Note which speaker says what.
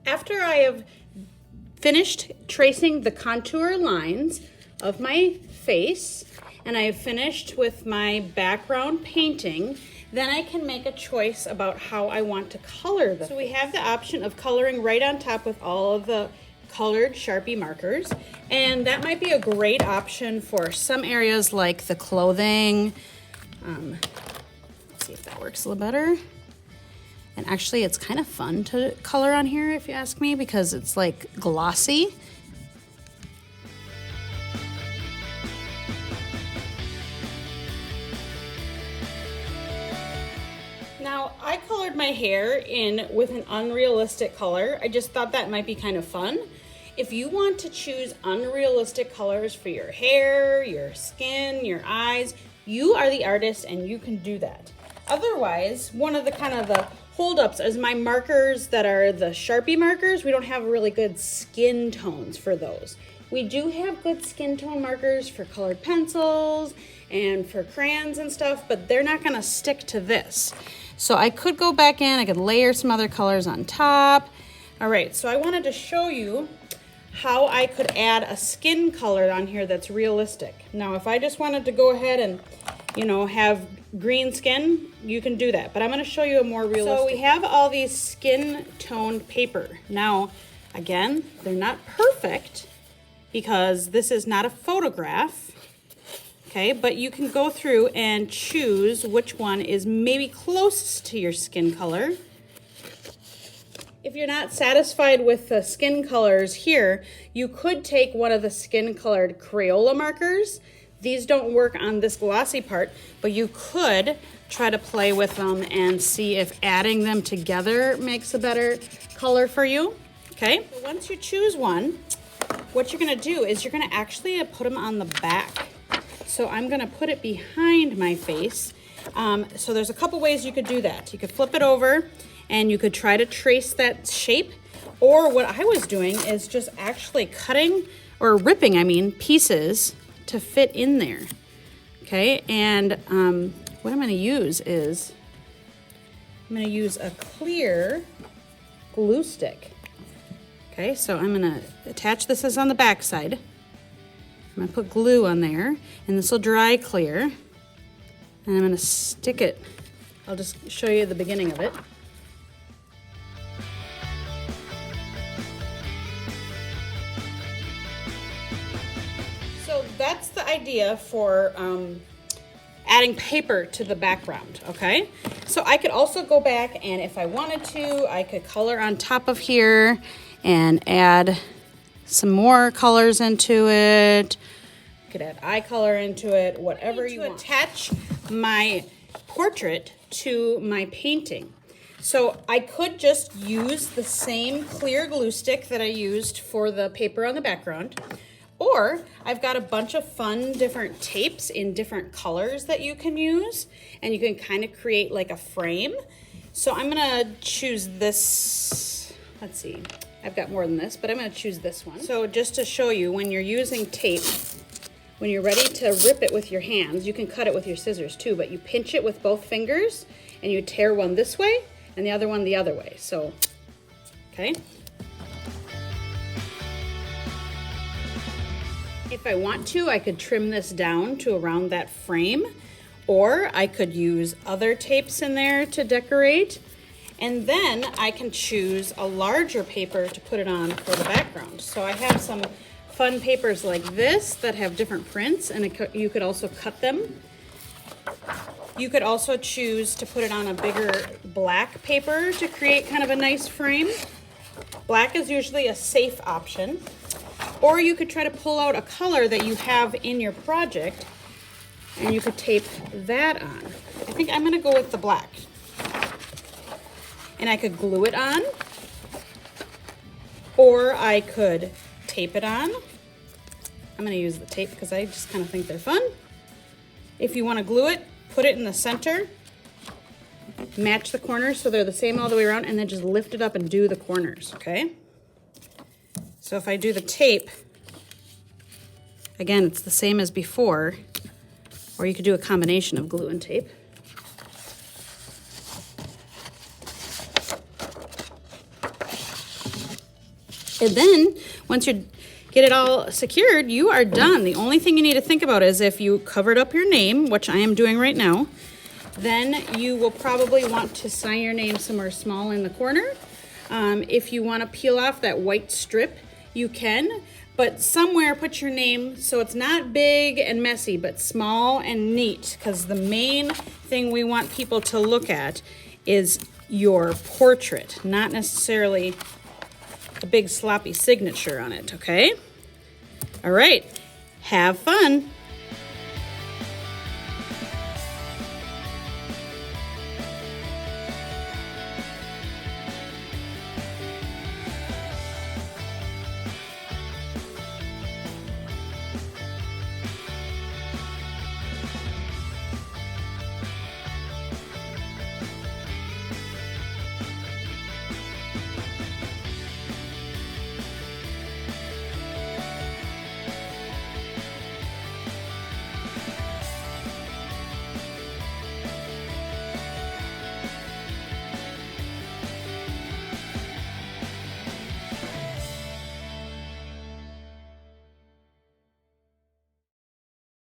Speaker 1: after I have finished tracing the contour lines of my face and I have finished with my background painting, then I can make a choice about how I want to color them. So we have the option of coloring right on top with all of the colored Sharpie markers, and that might be a great option for some areas like the clothing. Let's see if that works a little better. And actually it's kind of fun to color on here if you ask me, because it's like glossy. Now, I colored my hair in with an unrealistic color. I just thought that might be kind of fun. If you want to choose unrealistic colors for your hair, your skin, your eyes, you are the artist and you can do that. Otherwise, one of the kind of the holdups is my markers that are the Sharpie markers. We don't have really good skin tones for those. We do have good skin tone markers for colored pencils and for crayons and stuff, but they're not gonna stick to this. So I could go back in, I could layer some other colors on top. All right, so I wanted to show you how I could add a skin color on here that's realistic. Now, if I just wanted to go ahead and, you know, have green skin, you can do that, but I'm gonna show you a more realistic. So we have all these skin toned paper. Now, again, they're not perfect because this is not a photograph. Okay, but you can go through and choose which one is maybe closest to your skin color. If you're not satisfied with the skin colors here, you could take one of the skin colored Crayola markers. These don't work on this glossy part, but you could try to play with them and see if adding them together makes a better color for you. Okay, so once you choose one, what you're gonna do is you're gonna actually put them on the back. So I'm gonna put it behind my face. So there's a couple ways you could do that. You could flip it over and you could try to trace that shape. Or what I was doing is just actually cutting or ripping, pieces to fit in there. Okay, and what I'm gonna use is, I'm gonna use a clear glue stick. Okay, so I'm gonna attach this as on the back side. I'm gonna put glue on there, and this will dry clear. And I'm gonna stick it. I'll just show you the beginning of it. So that's the idea for adding paper to the background, okay? So I could also go back, and if I wanted to, I could color on top of here and add some more colors into it. You could add eye color into it, whatever you want. Attach my portrait to my painting. So I could just use the same clear glue stick that I used for the paper on the background, or I've got a bunch of fun different tapes in different colors that you can use, and you can kind of create like a frame. So I'm gonna choose this, let's see. I've got more than this, but I'm gonna choose this one. So just to show you, when you're using tape, when you're ready to rip it with your hands, you can cut it with your scissors too, but you pinch it with both fingers and you tear one this way and the other one the other way. So, okay. If I want to, I could trim this down to around that frame, or I could use other tapes in there to decorate. And then I can choose a larger paper to put it on for the background. So I have some fun papers like this that have different prints, and you could also cut them. You could also choose to put it on a bigger black paper to create kind of a nice frame. Black is usually a safe option. Or you could try to pull out a color that you have in your project and you could tape that on. I think I'm gonna go with the black. And I could glue it on, or I could tape it on. I'm gonna use the tape because I just kind of think they're fun. If you wanna glue it, put it in the center, match the corners so they're the same all the way around, and then just lift it up and do the corners, okay? So if I do the tape, again, it's the same as before, or you could do a combination of glue and tape. And then once you get it all secured, you are done. The only thing you need to think about is if you covered up your name, which I am doing right now, then you will probably want to sign your name somewhere small in the corner. If you want to peel off that white strip, you can, but somewhere put your name so it's not big and messy, but small and neat, because the main thing we want people to look at is your portrait, not necessarily a big sloppy signature on it, okay? All right, have fun.